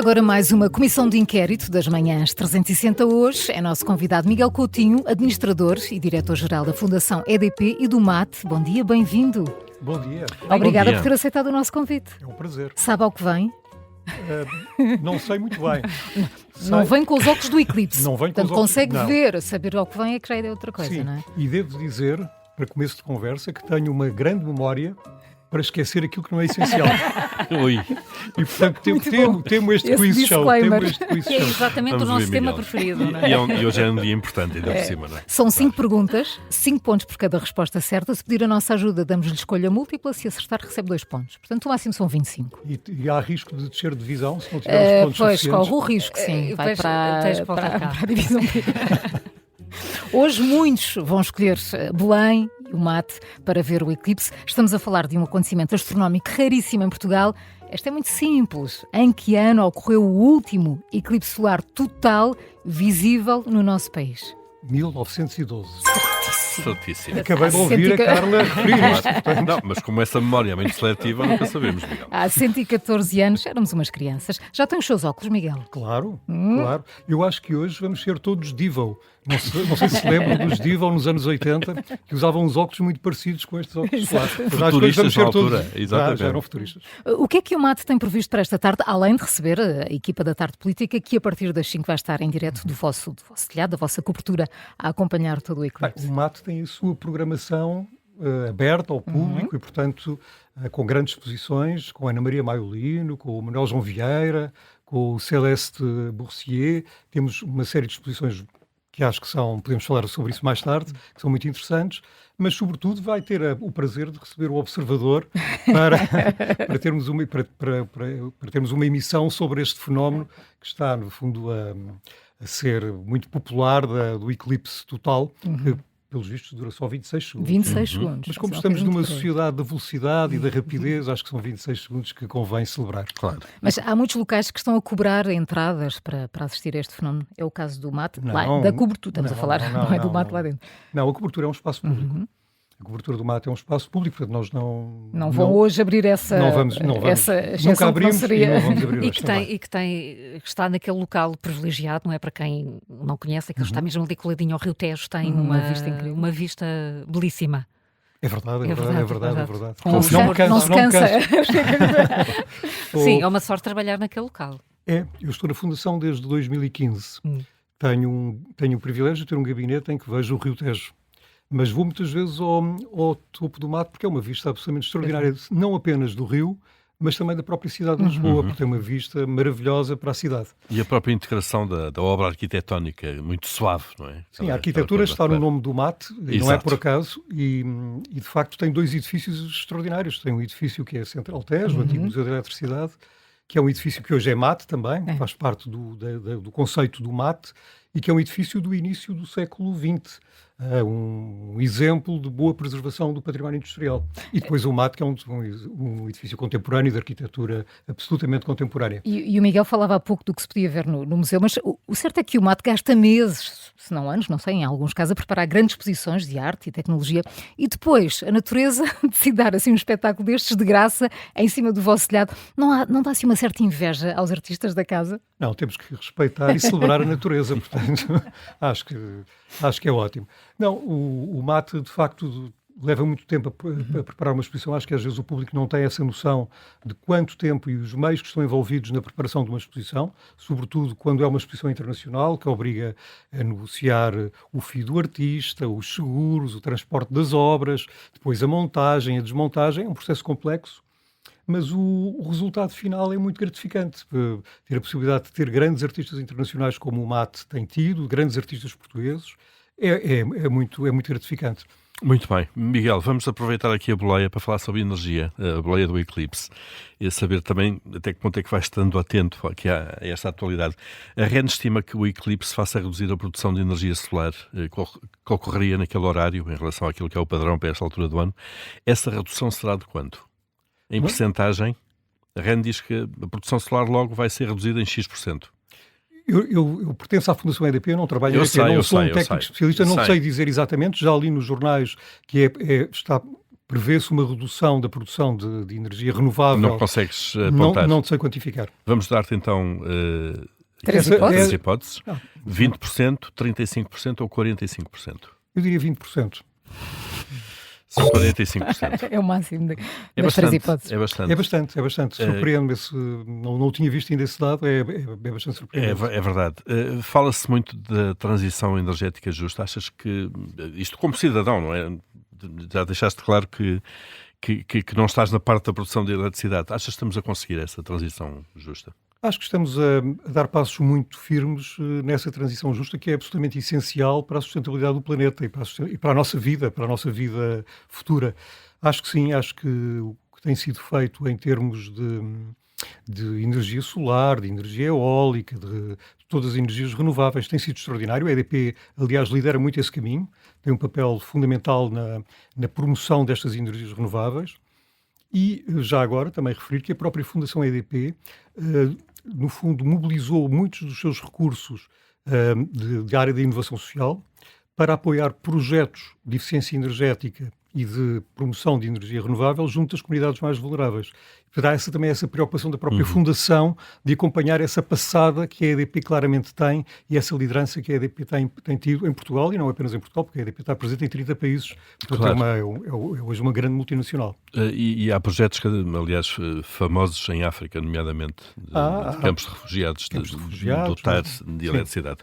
agora mais uma comissão de inquérito das manhãs 360 hoje. É nosso convidado Miguel Coutinho, administrador e diretor-geral da Fundação EDP e do MAT. Bom dia, bem-vindo. Bom dia. Obrigada por ter aceitado o nosso convite. É um prazer. Sabe ao que vem? Não sei muito bem. Não vem com os óculos do eclipse. Não vem com Portanto, os óculos. consegue Não. ver, saber ao que vem é que já é outra coisa, Sim, não é? e devo dizer, para começo de conversa, que tenho uma grande memória para esquecer aquilo que não é essencial. Ui. E, portanto, temo este Esse quiz show. disclaimer. Temo este quiz Que é show. exatamente Vamos o nosso ver, tema Miguel. preferido, não é? E hoje é um dia importante, ainda por cima, não é? São 5 perguntas, 5 pontos por cada resposta certa. Se pedir a nossa ajuda, damos-lhe escolha múltipla. Se acertar, recebe 2 pontos. Portanto, o máximo são 25. E há risco de descer de divisão se não tivermos pontos Pois, suficientes. corre o risco, sim. Vai Tens para para o autocarro. a divisão B. Hoje muitos vão escolher Belém e o MAT para ver o eclipse. Estamos a falar de um acontecimento astronómico raríssimo em Portugal. Esta é muito simples. Em que ano ocorreu o último eclipse solar total visível no nosso país? 1912. Certíssimo. Acabei de ouvir a Carla referir isto. portanto, Não, mas como essa memória é muito seletiva, nunca sabemos, Miguel. Há 114 anos éramos umas crianças. Já tem os seus óculos, Miguel? Claro, claro. Eu acho que hoje vamos ser todos Divo. Não sei se lembram dos Divo nos anos 80, que usavam uns óculos muito parecidos com estes óculos. Claro. Mas acho que hoje vamos Futuristas na ser todos. altura, exatamente. Já eram futuristas. O que é que o MAT tem previsto para esta tarde, além de receber a equipa da Tarde Política, que a partir das 5 vai estar em direto do vosso telhado, da vossa cobertura, a acompanhar todo o Bem, eclipse? o MAT tem a sua programação aberta ao público e, portanto, com grandes exposições, com a Ana Maria Maiolino, com o Manuel João Vieira, com o Celeste Boursier. Temos uma série de exposições que acho que podemos falar sobre isso mais tarde, que são muito interessantes, mas, sobretudo, vai ter o prazer de receber o Observador para termos uma emissão sobre este fenómeno que está, no fundo, a ser muito popular do eclipse total, que, pelos vistos, dura só 26 segundos. 26 segundos. Mas como Só estamos um numa bocadinho por aí. sociedade da velocidade e da rapidez, acho que são 26 segundos que convém celebrar. Claro. Mas há muitos locais que estão a cobrar entradas para assistir a este fenómeno. É o caso do MAT, lá, Não, da cobertura. Estamos a não, falar, não, não é do não, MAT não. lá dentro. Não, a cobertura é um espaço público. A cobertura do MAT é um espaço público, portanto nós Não vão hoje abrir essa Não vamos. essa Nunca exceção que não abrimos seria... e não vamos abrir E hoje que, também. que está naquele local privilegiado, não é? Para quem não conhece, aquilo está mesmo ali coladinho ao Rio Tejo, tem Uma uma vista incrível. uma vista belíssima. É verdade, É verdade, é verdade. Com Não o se não canso, se não me cansa. canso. Sim, é uma sorte trabalhar naquele local. Eu estou na Fundação desde 2015. Tenho o privilégio de ter um gabinete em que vejo o Rio Tejo. Mas vou muitas vezes ao topo do MAT porque é uma vista absolutamente extraordinária, não apenas do Rio, mas também da própria cidade de Lisboa, porque tem uma vista maravilhosa para a cidade. E a própria integração da obra arquitetónica, muito suave, não é? Sim, a arquitetura está no nome do MAT, e não é Exato. por acaso, e de facto tem 2 edifícios extraordinários. Tem um edifício que é a Central Tejo, o antigo Museu da Eletricidade, que é um edifício que hoje é MAT também, faz parte do conceito do MAT, e que é um edifício do início do século XX. Um exemplo de boa preservação do património industrial. E depois o MAT, que é um edifício contemporâneo, de arquitetura absolutamente contemporânea. E o Miguel falava há pouco do que se podia ver no museu, mas o certo é que o MAT gasta meses, se não anos, não sei, em alguns casos, a preparar grandes exposições de arte e tecnologia e depois a natureza decide dar assim um espetáculo destes de graça em cima do vosso telhado. Não dá assim uma certa inveja aos artistas da casa? Não, temos que respeitar e celebrar a natureza, portanto, acho que é ótimo. Não, o MAT, de facto, leva muito tempo a preparar uma exposição. Acho que às vezes o público não tem essa noção de quanto tempo e os meios que estão envolvidos na preparação de uma exposição, sobretudo quando é uma exposição internacional, que obriga a negociar o fio do artista, os seguros, o transporte das obras, depois a montagem, a desmontagem. É um processo complexo. Mas o resultado final é muito gratificante. Ter a possibilidade de ter grandes artistas internacionais como o MAT tem tido, grandes artistas portugueses, é muito gratificante. Muito bem. Miguel, vamos aproveitar aqui a boleia para falar sobre energia, a boleia do eclipse, e saber também até que ponto é que vai estando atento aqui a esta atualidade. A REN estima que o eclipse faça reduzir a produção de energia solar que ocorreria naquele horário, em relação àquilo que é o padrão para esta altura do ano. Essa redução será de quanto? Em percentagem, a REN diz que a produção solar logo vai ser reduzida em X%. Eu pertenço à Fundação EDP, eu não trabalho Eu não sou um sei, técnico especialista, não sei dizer exatamente, já li nos jornais que está prevê-se uma redução da produção de energia renovável. Não consegues apontar? Não sei quantificar. Vamos dar-te então Três três hipóteses. Ah. 20%, 35% ou 45%? Eu diria 20%. São 45%. É o máximo das três bastante, hipóteses. é bastante. É bastante. Surpreende-me. Não tinha visto ainda esse dado, é bastante surpreendente. É verdade. Fala-se muito da transição energética justa. Achas que, isto como cidadão, não é? Já deixaste claro que não estás na parte da produção de eletricidade. Achas que estamos a conseguir essa transição justa? Acho que estamos a dar passos muito firmes nessa transição justa, que é absolutamente essencial para a sustentabilidade do planeta e para a nossa vida vida futura. Acho que sim, acho que o que tem sido feito em termos de energia solar, de energia eólica, de todas as energias renováveis tem sido extraordinário. A EDP, aliás, lidera muito esse caminho, tem um papel fundamental na promoção destas energias renováveis. E, já agora, também referir que a própria Fundação EDP, no fundo, mobilizou muitos dos seus recursos de área da inovação social para apoiar projetos de eficiência energética e de promoção de energia renovável junto às comunidades mais vulneráveis. Há também essa preocupação da própria Fundação de acompanhar essa passada que a EDP claramente tem e essa liderança que a EDP tem tido em Portugal, e não apenas em Portugal, porque a EDP está presente em 30 países, portanto claro. é hoje uma grande multinacional. E há projetos, aliás, famosos em África, nomeadamente de campos de refugiados, dotar de eletricidade.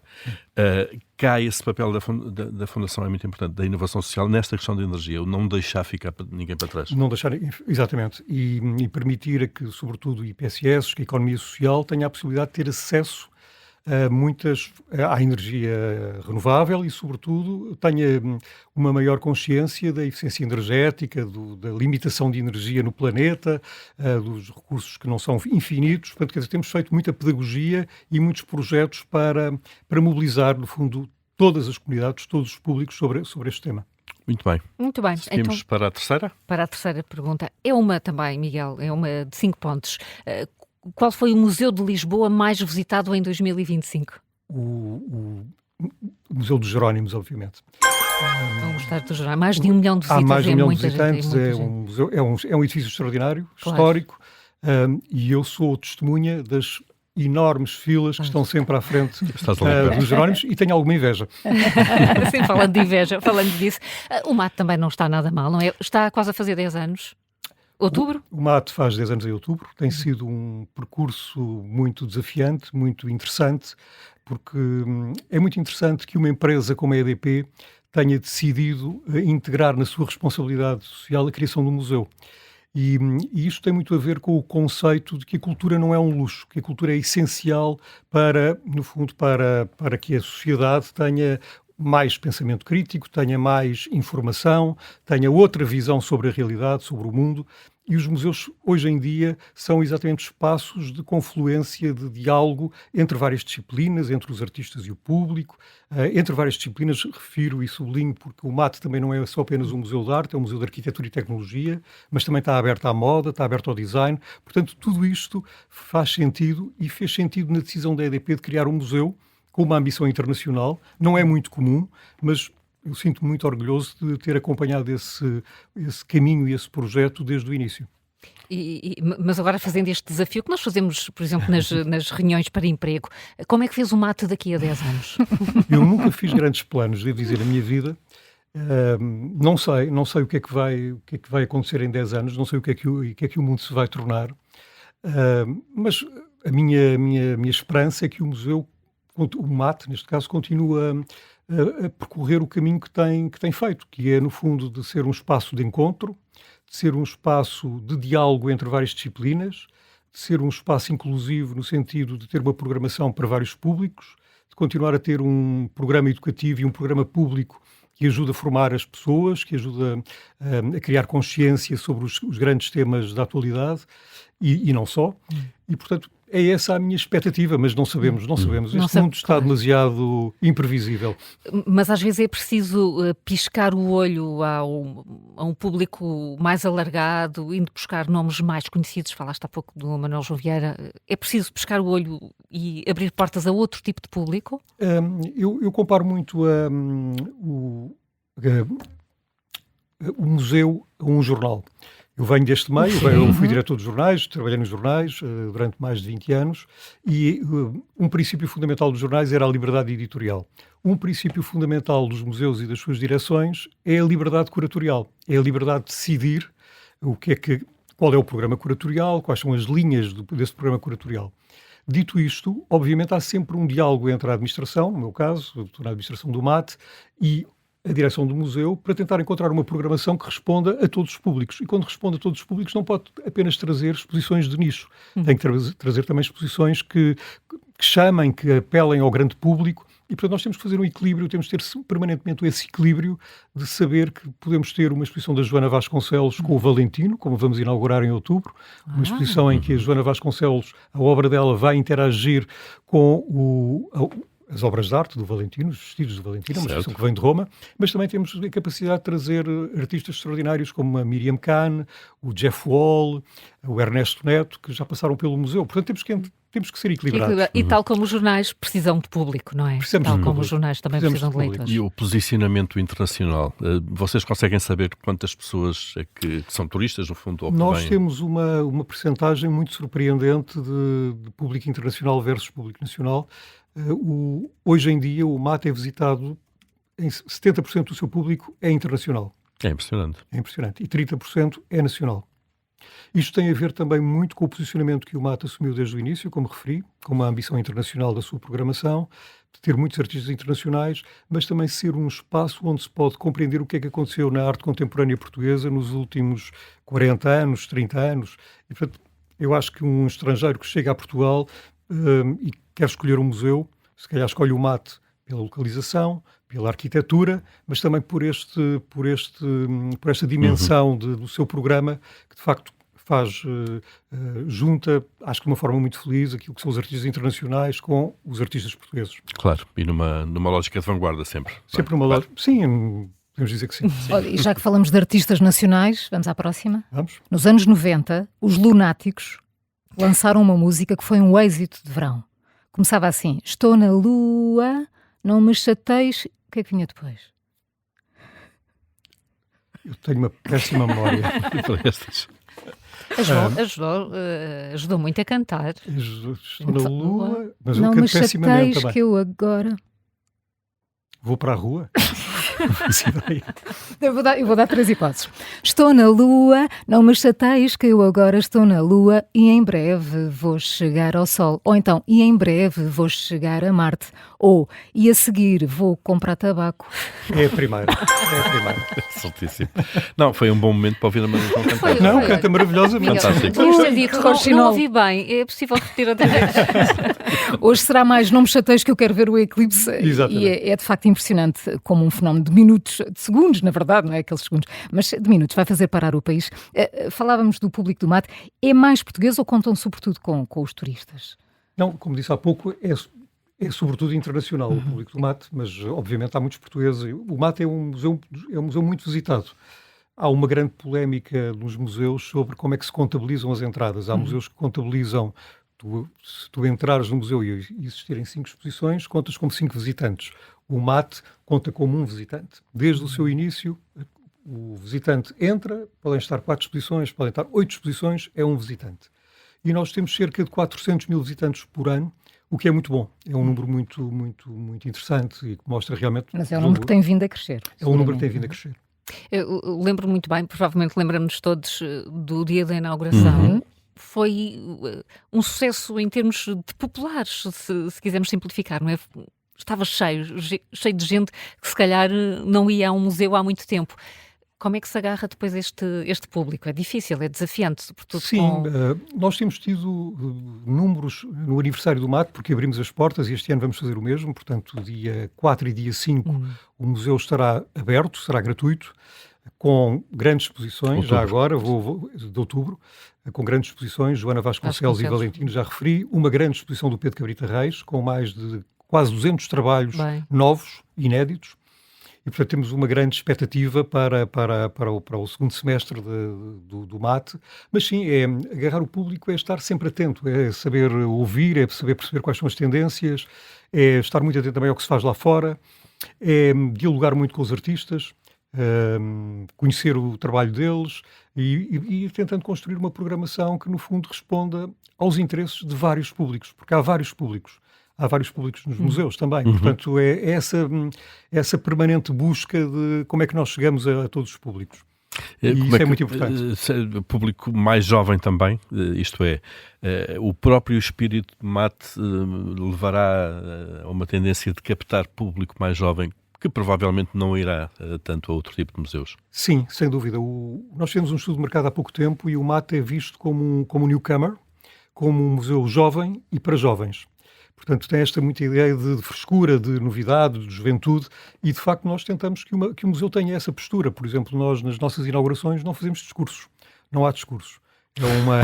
Cá esse papel da Fundação é muito importante, da inovação social, nesta questão da energia, não deixar ficar ninguém para trás. Não deixar, exatamente, e permitir a que, sobretudo, IPSS, que a economia social, tenha a possibilidade de ter acesso à energia renovável e, sobretudo, tenha uma maior consciência da eficiência energética, da limitação de energia no planeta, dos recursos que não são infinitos. Portanto, quer dizer, temos feito muita pedagogia e muitos projetos para mobilizar, no fundo, todas as comunidades, todos os públicos sobre este tema. Muito bem. Muito bem. Seguimos então, para a terceira? Para a terceira pergunta. É uma também, Miguel, é uma de 5 pontos. Qual foi o Museu de Lisboa mais visitado em 2025? O Museu dos Jerónimos, obviamente. Vão gostar dos Jerónimos. Mais de 1 milhão de visitantes. Há mais de 1 milhão de visitantes. É um edifício extraordinário, claro. Histórico, e eu sou testemunha das enormes filas que estão sempre à frente dos Jerónimos e tenho alguma inveja. Sim, falando de inveja, falando disso. O MAT também não está nada mal, não é? Está quase a fazer 10 anos. Outubro? O MAT faz 10 anos em outubro. Tem sido um percurso muito desafiante, muito interessante, porque é muito interessante que uma empresa como a EDP tenha decidido integrar na sua responsabilidade social a criação do museu. E isto tem muito a ver com o conceito de que a cultura não é um luxo, que a cultura é essencial para, no fundo, para que a sociedade tenha mais pensamento crítico, tenha mais informação, tenha outra visão sobre a realidade, sobre o mundo. E os museus, hoje em dia, são exatamente espaços de confluência, de diálogo entre várias disciplinas, entre os artistas e o público. Entre várias disciplinas, refiro e sublinho, porque o MAT também não é só apenas um museu de arte, é um museu de arquitetura e tecnologia, mas também está aberto à moda, está aberto ao design. Portanto, tudo isto faz sentido e fez sentido na decisão da EDP de criar um museu com uma ambição internacional. Não é muito comum, mas eu sinto-me muito orgulhoso de ter acompanhado esse caminho e esse projeto desde o início. Mas agora, fazendo este desafio que nós fazemos, por exemplo, nas reuniões para emprego, como é que fez o MAT daqui a 10 anos? Eu nunca fiz grandes planos, devo dizer, na minha vida. Não sei o que é que vai acontecer em 10 anos, não sei o que é que o mundo se vai tornar, mas a minha esperança é que o MAT, neste caso, continua a percorrer o caminho que tem feito, que é, no fundo, de ser um espaço de encontro, de ser um espaço de diálogo entre várias disciplinas, de ser um espaço inclusivo no sentido de ter uma programação para vários públicos, de continuar a ter um programa educativo e um programa público que ajuda a formar as pessoas, que ajuda a criar consciência sobre os grandes temas da atualidade e não só. E, portanto, é essa a minha expectativa, mas não sabemos. Este mundo está demasiado imprevisível. Mas às vezes é preciso piscar o olho a um público mais alargado, indo buscar nomes mais conhecidos. Falaste há pouco do Manuel João Vieira. É preciso piscar o olho e abrir portas a outro tipo de público? o museu a um jornal. Eu venho deste meio, eu fui diretor de jornais, trabalhei nos jornais durante mais de 20 anos e um princípio fundamental dos jornais era a liberdade editorial. Um princípio fundamental dos museus e das suas direções é a liberdade curatorial, é a liberdade de decidir qual é o programa curatorial, quais são as linhas desse programa curatorial. Dito isto, obviamente há sempre um diálogo entre a administração, no meu caso, estou na administração do MAT, e a direção do museu, para tentar encontrar uma programação que responda a todos os públicos. E quando responde a todos os públicos, não pode apenas trazer exposições de nicho. Tem que trazer também exposições que chamem, que apelem ao grande público. E, portanto, nós temos que fazer um equilíbrio, temos que ter permanentemente esse equilíbrio de saber que podemos ter uma exposição da Joana Vasconcelos com o Valentino, como vamos inaugurar em outubro, uma exposição em que a Joana Vasconcelos, a obra dela vai interagir com as obras de arte do Valentino, os vestidos do Valentino, uma exposição que vem de Roma, mas também temos a capacidade de trazer artistas extraordinários como a Miriam Kahn, o Jeff Wall, o Ernesto Neto, que já passaram pelo museu. Portanto, temos que ser equilibrados. E tal como os jornais precisam de público, não é? Precisamos tal como os jornais também precisam de leitores. E o posicionamento internacional? Vocês conseguem saber quantas pessoas é que são turistas, no fundo? Ou Nós temos uma percentagem muito surpreendente de público internacional versus público nacional. Hoje em dia, o MAT é visitado, em 70% do seu público é internacional. É impressionante. É impressionante. E 30% é nacional. Isto tem a ver também muito com o posicionamento que o MAT assumiu desde o início, como referi, com uma ambição internacional da sua programação, de ter muitos artistas internacionais, mas também ser um espaço onde se pode compreender o que é que aconteceu na arte contemporânea portuguesa nos últimos 40 anos, 30 anos. E, portanto, eu acho que um estrangeiro que chega a Portugal e quer escolher um museu, se calhar escolhe o MAT pela localização, pela arquitetura, mas também por esta dimensão do seu programa, que de facto junta, acho que de uma forma muito feliz, aquilo que são os artistas internacionais com os artistas portugueses. Claro, e numa lógica de vanguarda sempre. Sempre numa lógica, sim, podemos dizer que sim. Olha, e já que falamos de artistas nacionais, vamos à próxima. Vamos? Nos anos 90, os Lunáticos lançaram uma música que foi um êxito de verão. Começava assim: estou na lua, não me chateis. O que é que vinha depois? Eu tenho uma péssima memória. Ajudou muito a cantar. Estou na lua, mas eu não canto me pessimamente chateis também. que eu agora... Vou para a rua? Eu vou dar 3 hipóteses. Estou na lua, não me chateis que eu agora estou na lua e em breve vou chegar ao sol. Ou então, e em breve vou chegar a Marte. Ou, e a seguir vou comprar tabaco. É a primeira. Certíssimo. Não, foi um bom momento para ouvir a Maria João cantar. Não, canta maravilhosamente. Fantástico. Não ouvi bem. É possível repetir outra vez? Hoje será mais não me chateis que eu quero ver o eclipse. Exatamente. E é de facto impressionante como um fenómeno de minutos, de segundos, na verdade, não é aqueles segundos, mas de minutos, vai fazer parar o país. Falávamos do público do MAT. É mais português ou contam sobretudo com os turistas? Não, como disse há pouco, é sobretudo internacional o público do MAT, mas obviamente há muitos portugueses. O MAT é um museu muito visitado. Há uma grande polémica nos museus sobre como é que se contabilizam as entradas. Há museus que contabilizam, se tu entrares no museu e existirem 5 exposições, contas como 5 visitantes. O MAT conta como um visitante. Desde o seu início, o visitante entra, podem estar 4 exposições, podem estar 8 exposições, é um visitante. E nós temos cerca de 400 mil visitantes por ano, o que é muito bom. É um número muito, muito, muito interessante e que mostra realmente... Mas é um número que tem vindo a crescer. É um número que tem vindo a crescer. Eu lembro muito bem, provavelmente lembramos todos do dia da inauguração. Foi um sucesso em termos de populares, se quisermos simplificar, não é? Estava cheio de gente que se calhar não ia a um museu há muito tempo. Como é que se agarra depois este público? É difícil, é desafiante, sobretudo. Sim, nós temos tido números no aniversário do MAT, porque abrimos as portas e este ano vamos fazer o mesmo, portanto, dia 4 e dia 5 o museu estará aberto, será gratuito, com grandes exposições, já agora, de outubro, com grandes exposições, Joana Vasconcelos e Valentino, já referi, uma grande exposição do Pedro Cabrita Reis, com mais de quase 200 trabalhos novos, inéditos, e portanto temos uma grande expectativa para o segundo semestre do MAT, mas sim, agarrar o público é estar sempre atento, é saber ouvir, é saber perceber quais são as tendências, é estar muito atento também ao que se faz lá fora, é dialogar muito com os artistas, conhecer o trabalho deles e ir tentando construir uma programação que, no fundo, responda aos interesses de vários públicos, porque há vários públicos. Há vários públicos nos museus também. Portanto, é essa permanente busca de como é que nós chegamos a todos os públicos. E isso é muito importante. O público mais jovem também, isto é, o próprio espírito de mate levará a uma tendência de captar público mais jovem que provavelmente não irá tanto a outro tipo de museus. Sim, sem dúvida. Nós fizemos um estudo de mercado há pouco tempo e o mate é visto como um newcomer, como um museu jovem e para jovens. Portanto, tem esta muita ideia de frescura, de novidade, de juventude, e de facto nós tentamos que o museu tenha essa postura. Por exemplo, nós nas nossas inaugurações não fazemos discursos, não há discursos. É uma...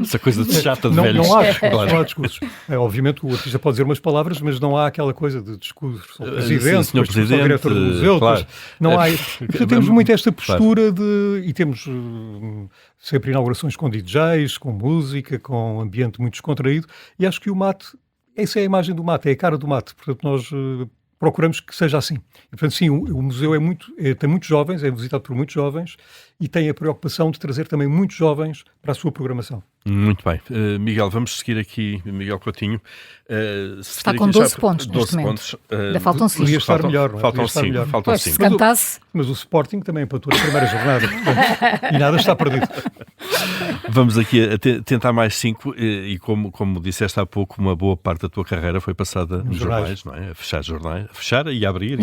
Essa coisa de chata de não, velhos. Não há discursos. Obviamente o artista pode dizer umas palavras, mas não há aquela coisa de discurso ao presidente, Senhor Presidente, ao diretor do museu. Claro. Não há... Portanto, temos muito esta postura e temos sempre inaugurações com DJs, com música, com um ambiente muito descontraído, e acho que o mate, essa é a imagem do mate, é a cara do mate. Portanto, nós procuramos que seja assim. E, portanto, sim, o museu tem muitos jovens, é visitado por muitos jovens e tem a preocupação de trazer também muitos jovens para a sua programação. Muito bem. Miguel, vamos seguir aqui, Miguel Coutinho. Está com 12 pontos neste momento. Ainda faltam 5. Podia estar melhor, não é? Faltam 5. Pois, se cantasse... Mas o Sporting também empatou na primeira jornada. Portanto, e nada está perdido. Vamos aqui a tentar mais 5 e como disseste há pouco, uma boa parte da tua carreira foi passada nos jornais, não é? A fechar jornais, a fechar e a abrir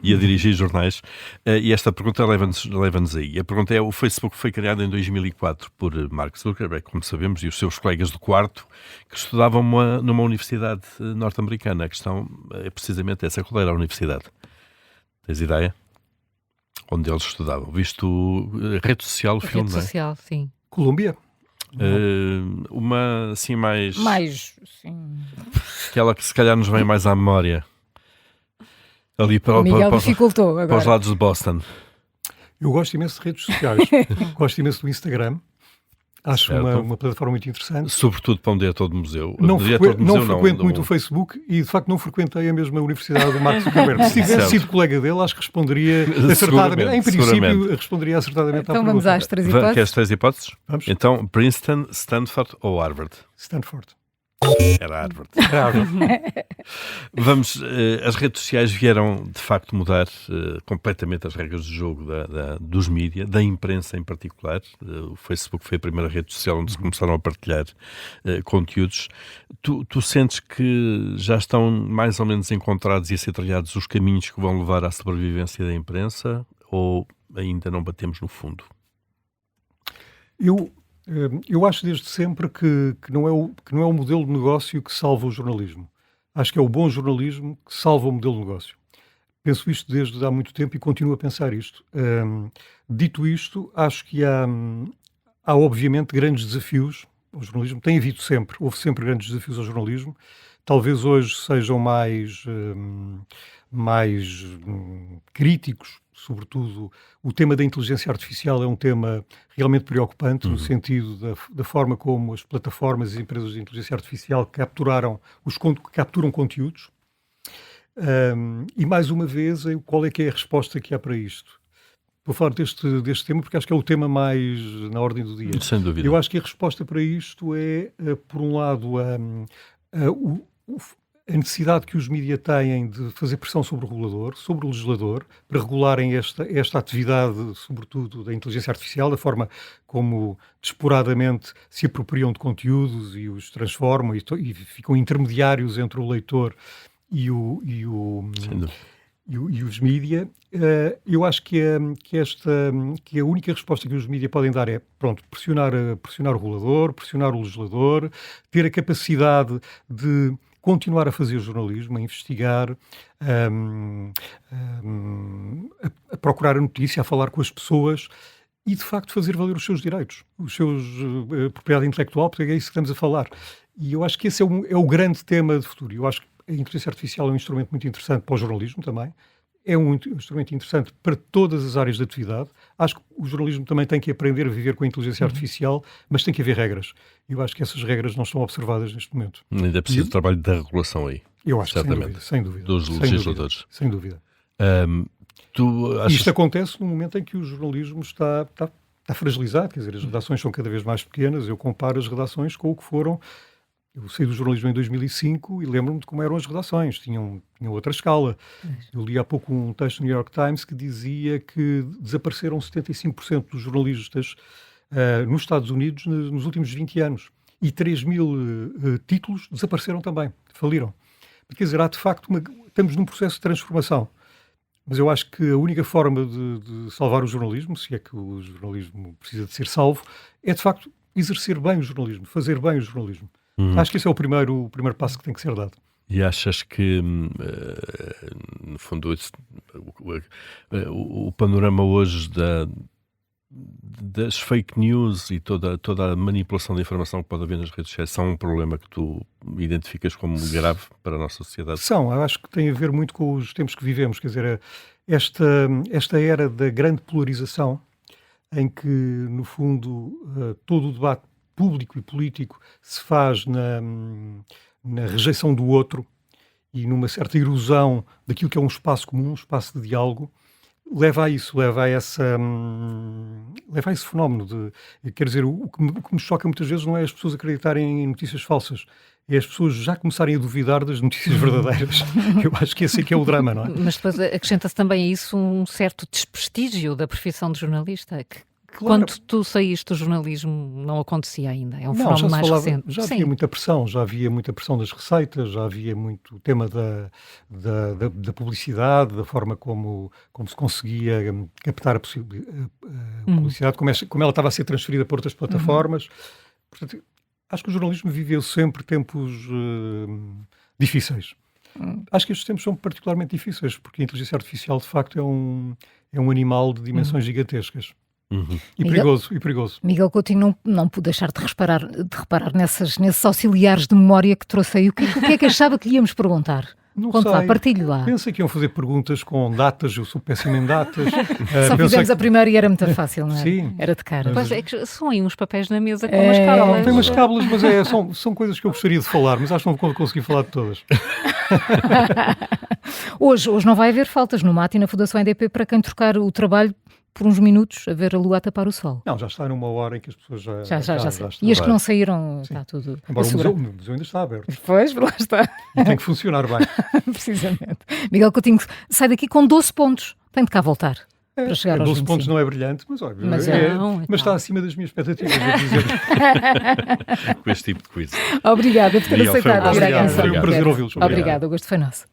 e a dirigir jornais. E esta pergunta leva-nos aí. A pergunta é: o Facebook foi criado em 2004 por Mark Zuckerberg, como sabemos, e os seus colegas do quarto, que estudavam numa universidade norte-americana. A questão é precisamente essa: qual era a universidade? Tens ideia? Onde eles estudavam? Visto rede social, o filme, rede social, sim. Colômbia? Uma assim mais... sim. Aquela que se calhar nos vem mais à memória. Ali para os lados de Boston. Eu gosto imenso de redes sociais. Gosto imenso do Instagram. Acho uma plataforma muito interessante. Sobretudo para um diretor de museu. Não frequento muito o Facebook e, de facto, não frequentei a mesma universidade do Mark Zuckerberg. Se tivesse sido colega dele, acho que responderia acertadamente. Em princípio, responderia acertadamente à pergunta. Então vamos às 3 hipóteses. Queres 3 hipóteses? Vamos. Então, Princeton, Stanford ou Harvard? Stanford. Era Harvard. Vamos, as redes sociais vieram de facto mudar completamente as regras do jogo dos mídias, da imprensa em particular. O Facebook foi a primeira rede social onde se começaram a partilhar conteúdos. Tu sentes que já estão mais ou menos encontrados e a ser trilhados os caminhos que vão levar à sobrevivência da imprensa, ou ainda não batemos no fundo? Eu acho desde sempre que não é o modelo de negócio que salva o jornalismo. Acho que é o bom jornalismo que salva o modelo de negócio. Penso isto desde há muito tempo e continuo a pensar isto. Dito isto, acho que há obviamente grandes desafios ao jornalismo. Houve sempre grandes desafios ao jornalismo. Talvez hoje sejam mais críticos. Sobretudo, o tema da inteligência artificial é um tema realmente preocupante, no sentido da forma como as plataformas e as empresas de inteligência artificial capturam conteúdos. E, mais uma vez, qual é que é a resposta que há para isto? Vou falar deste tema porque acho que é o tema mais na ordem do dia. Sem dúvida. Eu acho que a resposta para isto é, por um lado, a necessidade que os mídias têm de fazer pressão sobre o regulador, sobre o legislador, para regularem esta atividade, sobretudo da inteligência artificial, da forma como desporadamente se apropriam de conteúdos e os transformam e ficam intermediários entre o leitor e os mídias. Eu acho que a única resposta que os mídias podem dar é, pressionar o regulador, pressionar o legislador, ter a capacidade de continuar a fazer jornalismo, a investigar, a procurar a notícia, a falar com as pessoas e, de facto, fazer valer os seus direitos, a propriedade intelectual, porque é isso que estamos a falar. E eu acho que esse é o grande tema de futuro. Eu acho que a inteligência artificial é um instrumento muito interessante para o jornalismo também. É um instrumento interessante para todas as áreas de atividade. Acho que o jornalismo também tem que aprender a viver com a inteligência artificial, mas tem que haver regras. Eu acho que essas regras não estão observadas neste momento. Ainda é preciso trabalho da regulação aí. Eu acho certamente. Que sem dúvida. Dos legisladores. Sem dúvida. Isto acontece no momento em que o jornalismo está fragilizado, quer dizer, as redações são cada vez mais pequenas. Eu comparo as redações com o que foram. Eu saí do jornalismo em 2005 e lembro-me de como eram as redações, tinham outra escala. Eu li há pouco um texto no New York Times que dizia que desapareceram 75% dos jornalistas nos Estados Unidos nos últimos 20 anos. E 3.000 títulos desapareceram também, faliram. Quer dizer, há de facto, estamos num processo de transformação. Mas eu acho que a única forma de salvar o jornalismo, se é que o jornalismo precisa de ser salvo, é de facto exercer bem o jornalismo, fazer bem o jornalismo. Acho que esse é o primeiro passo que tem que ser dado. E achas que, no fundo, o panorama hoje das fake news e toda a manipulação da informação que pode haver nas redes sociais são um problema que tu identificas como grave para a nossa sociedade? Eu acho que tem a ver muito com os tempos que vivemos, quer dizer, esta era da grande polarização, em que, no fundo, todo o debate público e político se faz na rejeição do outro e numa certa erosão daquilo que é um espaço comum, um espaço de diálogo, leva a esse fenómeno. Quer dizer, o que me choca muitas vezes não é as pessoas acreditarem em notícias falsas, é as pessoas já começarem a duvidar das notícias verdadeiras. Eu acho que esse é que é o drama, não é? Mas depois acrescenta-se também a isso um certo desprestígio da profissão de jornalista, que Claro. quando tu saíste do jornalismo não acontecia ainda, é um fenómeno mais recente. Já havia muita pressão, das receitas, já havia muito tema da publicidade, da forma como se conseguia captar a publicidade, como ela estava a ser transferida para outras plataformas. Portanto, acho que o jornalismo viveu sempre tempos difíceis. Acho que estes tempos são particularmente difíceis, porque a inteligência artificial, de facto, é um animal de dimensões gigantescas. E perigoso. Miguel Coutinho não pude deixar de reparar nesses auxiliares de memória que trouxe aí. O que é que achava que lhe íamos perguntar? Não Conte sei. lá, partilhe lá. Pensa que iam fazer perguntas com datas, eu sou péssimo em datas. Só fizemos a primeira e era muito fácil, não é? Sim. Era de cara. Pois é que são aí uns papéis na mesa com umas cábulas. Tem umas cábulas, mas são coisas que eu gostaria de falar, mas acho que não vou conseguir falar de todas. Hoje não vai haver faltas no MAT e na Fundação EDP para quem trocar o trabalho por uns minutos a ver a lua a tapar o sol. Não, já está numa hora em que as pessoas já estão. E as que não saíram, está tudo. Embora o museu ainda está aberto. Pois, lá está. E tem que funcionar bem. Precisamente. Miguel Coutinho sai daqui com 12 pontos. Tem de cá voltar. Para chegar aos 12 25. pontos não é brilhante, mas olha, mas está acima das minhas expectativas, vou dizer. Com este tipo de quiz. Obrigada por ter aceitado vir à canção. Foi um prazer ouvi-los. Obrigada, o gosto foi nosso.